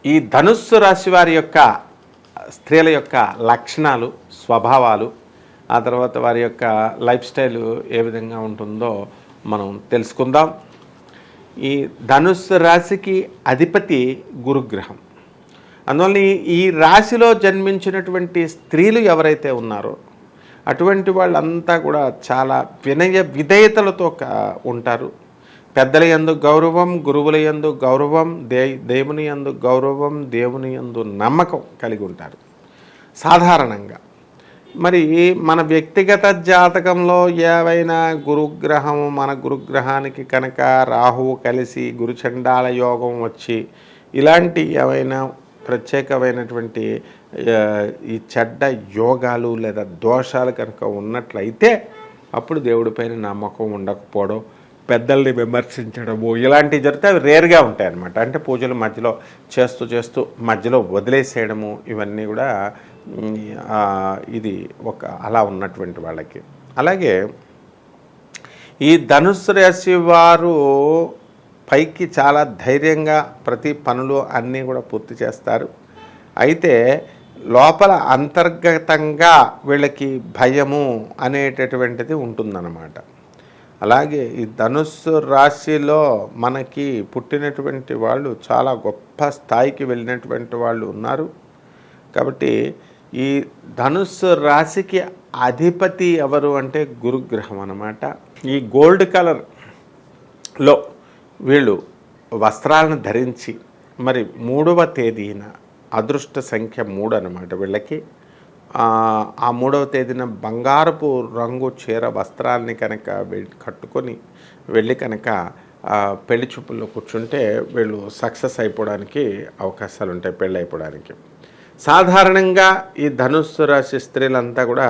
ఈ ధనుస్సు రాశి వారి యొక్క స్త్రీల యొక్క లక్షణాలు, స్వభావాలు, ఆ తర్వాత వారి యొక్క లైఫ్ స్టైల్ ఏ విధంగా ఉంటుందో మనం తెలుసుకుందాం. ఈ ధనుస్సు రాశికి అధిపతి గురుగ్రహం. అందువల్ల ఈ రాశిలో జన్మించినటువంటి స్త్రీలు ఎవరైతే ఉన్నారో అటువంటి వాళ్ళంతా కూడా చాలా వినయ విధేయతలతో ఉంటారు. పెద్దల యందు గౌరవం, గురువుల యందు గౌరవం, దేవుని యందు గౌరవం, దేవుని యందు నమ్మకం కలిగి ఉంటారు సాధారణంగా. మరి మన వ్యక్తిగత జాతకంలో ఏవైనా గురుగ్రహం, మన గురుగ్రహానికి కనుక రాహువు కలిసి గురుచండాల యోగం వచ్చి ఇలాంటి ఏవైనా ప్రత్యేకమైనటువంటి ఈ చెడ్డ యోగాలు లేదా దోషాలు కనుక ఉన్నట్లయితే అప్పుడు దేవుడిపైన నమ్మకం ఉండకపోవడం, పెద్దల్ని విమర్శించడము ఇలాంటివి జరిగితే అవి రేర్గా ఉంటాయి అన్నమాట. అంటే పూజలు మధ్యలో చేస్తూ మధ్యలో వదిలేసేయడము ఇవన్నీ కూడా ఇది ఒక అలా ఉన్నటువంటి వాళ్ళకి. అలాగే ఈ ధనుస్సు రాశి వారు పైకి చాలా ధైర్యంగా ప్రతి పనులు అన్నీ కూడా పూర్తి చేస్తారు. అయితే లోపల అంతర్గతంగా వీళ్ళకి భయము అనేటటువంటిది ఉంటుందన్నమాట. అలాగే ఈ ధనుస్సు రాశిలో మనకి పుట్టినటువంటి వాళ్ళు చాలా గొప్ప స్థాయికి వెళ్ళినటువంటి వాళ్ళు ఉన్నారు. కాబట్టి ఈ ధనుస్సు రాశికి అధిపతి ఎవరు అంటే గురుగ్రహం అన్నమాట. ఈ గోల్డ్ కలర్లో వీళ్ళు వస్త్రాలను ధరించి మరి 3వ తేదీన అదృష్ట సంఖ్య 3 అన్నమాట వీళ్ళకి. ఆ 3వ తేదీన బంగారపు రంగు చీర వస్త్రాలని కనుక కట్టుకొని వెళ్ళి కనుక పెళ్లి చూపుల్లో కూర్చుంటే వీళ్ళు సక్సెస్ అయిపోవడానికి అవకాశాలు ఉంటాయి, పెళ్ళి అయిపోవడానికి. సాధారణంగా ఈ ధనుస్సు రాశి స్త్రీలంతా కూడా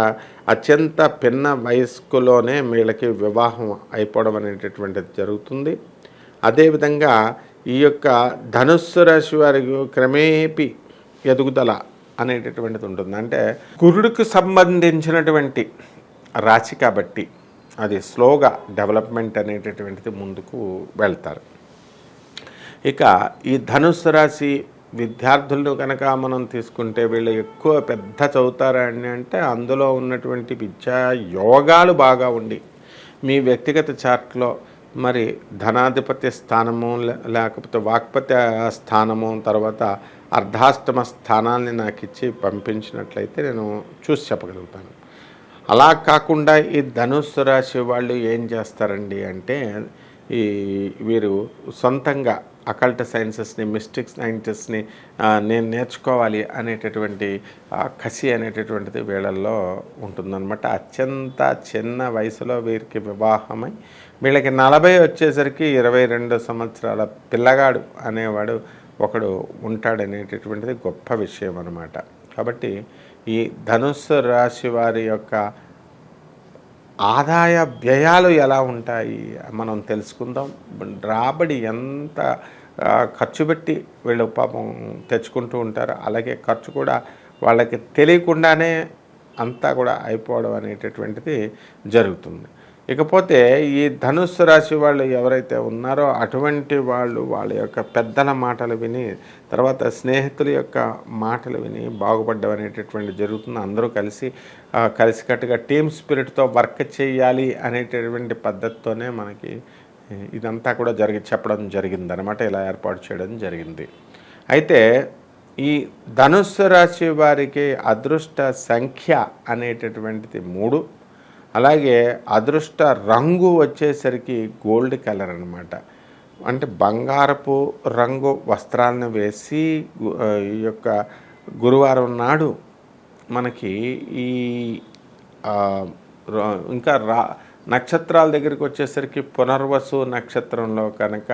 అత్యంత పిన్న వయస్కులోనే వీళ్ళకి వివాహం అయిపోవడం అనేటటువంటిది జరుగుతుంది. అదేవిధంగా ఈ యొక్క ధనుస్సు రాశి వారికి క్రమేపీ ఎదుగుదల అనేటటువంటిది ఉంటుంది. అంటే గురుడికి సంబంధించినటువంటి రాశి కాబట్టి అది స్లోగా డెవలప్మెంట్ అనేటటువంటిది ముందుకు వెళ్తారు. ఇక ఈ ధనుస్సు రాశి విద్యార్థులను కనుక మనం తీసుకుంటే వీళ్ళు ఎక్కువ పెద్ద చదువుతారని అంటే అందులో ఉన్నటువంటి విద్యా యోగాలు బాగా ఉండి మీ వ్యక్తిగత చార్ట్లో మరి ధనాధిపత్య స్థానము లేకపోతే వాక్పత్య స్థానము తర్వాత అర్ధాష్టమ స్థానాన్ని నాకు ఇచ్చి పంపించినట్లయితే నేను చూసి చెప్పగలుగుతాను. అలా కాకుండా ఈ ధనుస్సు రాశి వాళ్ళు ఏం చేస్తారండి అంటే వీరు సొంతంగా అకల్ట్ సైన్సెస్ని, మిస్టిక్ సైన్సెస్ని నేను నేర్చుకోవాలి అనేటటువంటి కసి అనేటటువంటిది వీళ్ళల్లో ఉంటుందన్నమాట. అత్యంత చిన్న వయసులో వీరికి వివాహమై వీళ్ళకి 40 వచ్చేసరికి 22 సంవత్సరాల పిల్లగాడు అనేవాడు ఒకడు ఉంటాడనేటటువంటిది గొప్ప విషయం అన్నమాట. కాబట్టి ఈ ధనుస్సు రాశి వారి యొక్క ఆదాయ వ్యయాలు ఎలా ఉంటాయి మనం తెలుసుకుందాం. రాబడి ఎంత ఖర్చు పెట్టి వీళ్ళు పాపం తెచ్చుకుంటూ ఉంటారు. అలాగే ఖర్చు కూడా వాళ్ళకి తెలియకుండానే అంతా కూడా అయిపోవడం అనేటటువంటిది జరుగుతుంది. ఇకపోతే ఈ ధనుస్సు రాశి వాళ్ళు ఎవరైతే ఉన్నారో అటువంటి వాళ్ళు వాళ్ళ యొక్క పెద్దల మాటలు విని తర్వాత స్నేహితుల యొక్క మాటలు విని బాగుపడ్డం అనేటటువంటి జరుగుతుంది. అందరూ కలిసికట్టుగా టీమ్ స్పిరిట్తో వర్క్ చేయాలి అనేటటువంటి పద్ధతితోనే మనకి ఇదంతా కూడా చెప్పడం జరిగిందనమాట. ఇలా ఏర్పాటు చేయడం జరిగింది. అయితే ఈ ధనుస్సు రాశి వారికి అదృష్ట సంఖ్య అనేటటువంటిది 3. అలాగే అదృష్ట రంగు వచ్చేసరికి గోల్డ్ కలర్ అన్నమాట. అంటే బంగారపు రంగు వస్త్రాలను వేసి ఈ యొక్క గురువారం నాడు మనకి ఈ ఇంకా నక్షత్రాల దగ్గరికి వచ్చేసరికి పునర్వసు నక్షత్రంలో కనుక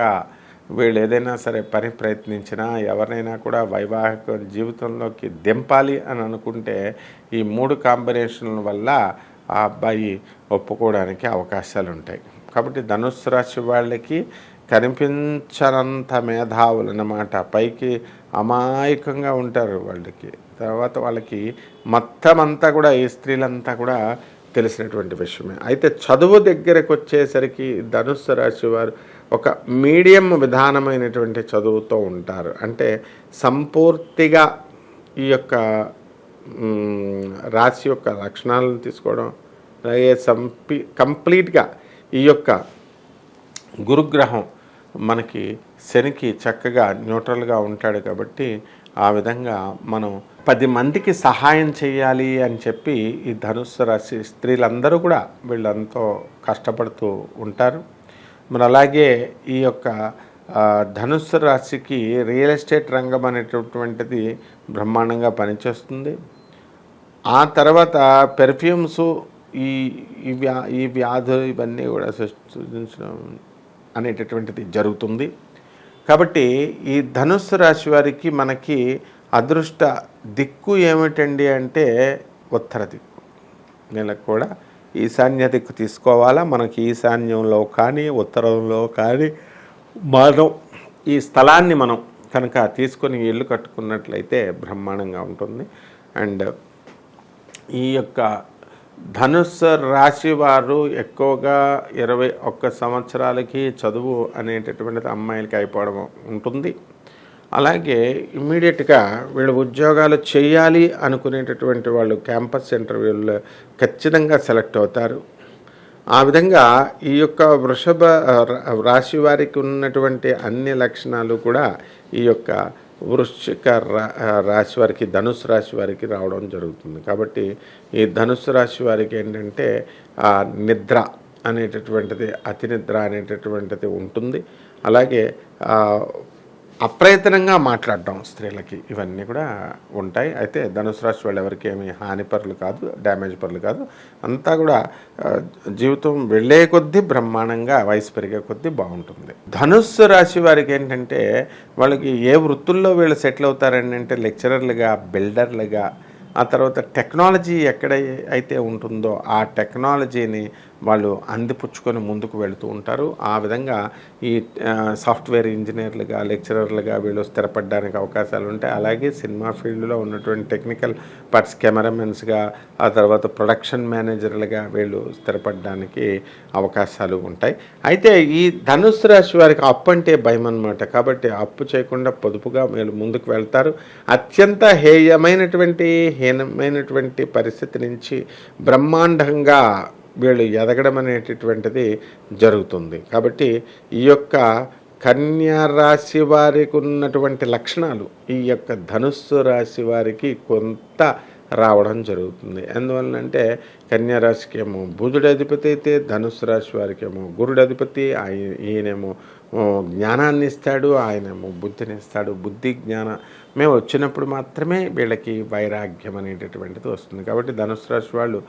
వీళ్ళు ఏదైనా సరే పని ప్రయత్నించినా ఎవరినైనా కూడా వైవాహిక జీవితంలోకి దింపాలి అని అనుకుంటే ఈ 3 కాంబినేషన్ల వల్ల ఆ అబ్బాయి ఒప్పుకోవడానికి అవకాశాలు ఉంటాయి. కాబట్టి ధనుస్సు రాశి వాళ్ళకి కనిపించనంత మేధావులు అన్నమాట. పైకి అమాయకంగా ఉంటారు వాళ్ళకి. తర్వాత వాళ్ళకి మొత్తం అంతా కూడా ఈ స్త్రీలంతా కూడా తెలిసినటువంటి విషయమే. అయితే చదువు దగ్గరకు వచ్చేసరికి ధనుస్సు రాశి వారు ఒక మీడియం విధానమైనటువంటి చదువుతో ఉంటారు. అంటే సంపూర్తిగా ఈ యొక్క రాశి యొక్క లక్షణాలను తీసుకోవడం, అలాగే కంప్లీట్గా ఈ యొక్క గురుగ్రహం మనకి శనికి చక్కగా న్యూట్రల్గా ఉంటాడు కాబట్టి ఆ విధంగా మనం 10 మందికి సహాయం చేయాలి అని చెప్పి ఈ ధనుస్సు రాశి స్త్రీలందరూ కూడా వీళ్ళంతో కష్టపడుతూ ఉంటారు. మరి అలాగే ఈ యొక్క ధనుస్సు రాశికి రియల్ ఎస్టేట్ రంగం అనేటటువంటిది బ్రహ్మాండంగా పనిచేస్తుంది. ఆ తర్వాత పెర్ఫ్యూమ్స్ ఈ ఈ వ్యాధులు ఇవన్నీ కూడా సృష్టించడం అనేటటువంటిది జరుగుతుంది. కాబట్టి ఈ ధనుస్సు రాశి వారికి మనకి అదృష్ట దిక్కు ఏమిటండి అంటే ఉత్తర దిక్కు. వీళ్ళకి కూడా ఈశాన్య దిక్కు తీసుకోవాలా. మనకి ఈశాన్యంలో కానీ ఉత్తరంలో కానీ మనం ఈ స్థలాన్ని మనం కనుక తీసుకొని ఇల్లు కట్టుకున్నట్లయితే బ్రహ్మాండంగా ఉంటుంది. అండ్ ఈ యొక్క ధనుస్సు రాశి వారు ఎక్కువగా 21 సంవత్సరాలకి చదువు అనేటటువంటిది అమ్మాయిలకి అయిపోవడం ఉంటుంది. అలాగే ఇమ్మీడియట్గా వీళ్ళు ఉద్యోగాలు చేయాలి అనుకునేటటువంటి వాళ్ళు క్యాంపస్ ఇంటర్వ్యూల్లో ఖచ్చితంగా సెలెక్ట్ అవుతారు. ఆ విధంగా ఈ యొక్క వృషభ రాశి వారికి ఉన్నటువంటి అన్ని లక్షణాలు కూడా ఈ యొక్క వృశ్చిక రాశి వారికి, ధనుస్సు రాశి వారికి రావడం జరుగుతుంది. కాబట్టి ఈ ధనుస్సు రాశి వారికి ఏంటంటే నిద్ర అనేటటువంటిది, అతి నిద్ర అనేటటువంటిది ఉంటుంది. అలాగే అప్రయత్నంగా మాట్లాడడం స్త్రీలకి, ఇవన్నీ కూడా ఉంటాయి. అయితే ధనుసు రాశి వాళ్ళు ఎవరికి ఏమి హానిపరులు కాదు, డ్యామేజ్ పరులు కాదు. అంతా కూడా జీవితం వెళ్ళే కొద్దీ బ్రహ్మాండంగా, వయసు పెరిగే కొద్దీ బాగుంటుంది. ధనుస్సు రాశి వారికి ఏంటంటే వాళ్ళకి ఏ వృత్తుల్లో వీళ్ళు సెటిల్ అవుతారండి అంటే లెక్చరర్లుగా, బిల్డర్లుగా, ఆ తర్వాత టెక్నాలజీ ఎక్కడ అయితే ఉంటుందో ఆ టెక్నాలజీని వాళ్ళు అందిపుచ్చుకొని ముందుకు వెళుతూ ఉంటారు. ఆ విధంగా ఈ సాఫ్ట్వేర్ ఇంజనీర్లుగా, లెక్చరర్లుగా వీళ్ళు స్థిరపడడానికి అవకాశాలు ఉంటాయి. అలాగే సినిమా ఫీల్డ్లో ఉన్నటువంటి టెక్నికల్ పార్ట్స్, కెమెరామెన్స్గా, ఆ తర్వాత ప్రొడక్షన్ మేనేజర్లుగా వీళ్ళు స్థిరపడడానికి అవకాశాలు ఉంటాయి. అయితే ఈ ధనుస్సు రాశి వారికి అప్పు అంటే భయం అన్నమాట. కాబట్టి అప్పు చేయకుండా పొదుపుగా వీళ్ళు ముందుకు వెళ్తారు. అత్యంత హీనమైనటువంటి పరిస్థితి నుంచి బ్రహ్మాండంగా వీళ్ళు ఎదగడం అనేటటువంటిది జరుగుతుంది. కాబట్టి ఈ యొక్క కన్యా రాశి వారికి ఉన్నటువంటి లక్షణాలు ఈ యొక్క ధనుస్సు రాశి వారికి కొంత రావడం జరుగుతుంది. ఎందువలనంటే కన్యా రాశికి ఏమో బుధుడు అధిపతి అయితే, ధనుస్సు రాశి వారికి ఏమో గురుడు అధిపతి. ఈయనేమో జ్ఞానాన్ని ఇస్తాడు, ఆయనేమో బుద్ధిని ఇస్తాడు. బుద్ధి జ్ఞానమే వచ్చినప్పుడు మాత్రమే వీళ్ళకి వైరాగ్యం అనేటటువంటిది వస్తుంది. కాబట్టి ధనుస్సు రాశి వాళ్ళు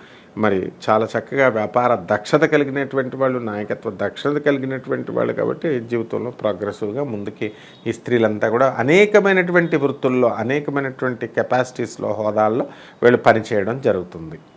మరి చాలా చక్కగా వ్యాపార దక్షత కలిగినటువంటి వాళ్ళు, నాయకత్వ దక్షత కలిగినటువంటి వాళ్ళు. కాబట్టి జీవితంలో ప్రోగ్రెసివ్గా ముందుకి ఈ స్త్రీలంతా కూడా అనేకమైనటువంటి వృత్తుల్లో, అనేకమైనటువంటి కెపాసిటీస్లో, హోదాల్లో వీళ్ళు పనిచేయడం జరుగుతుంది.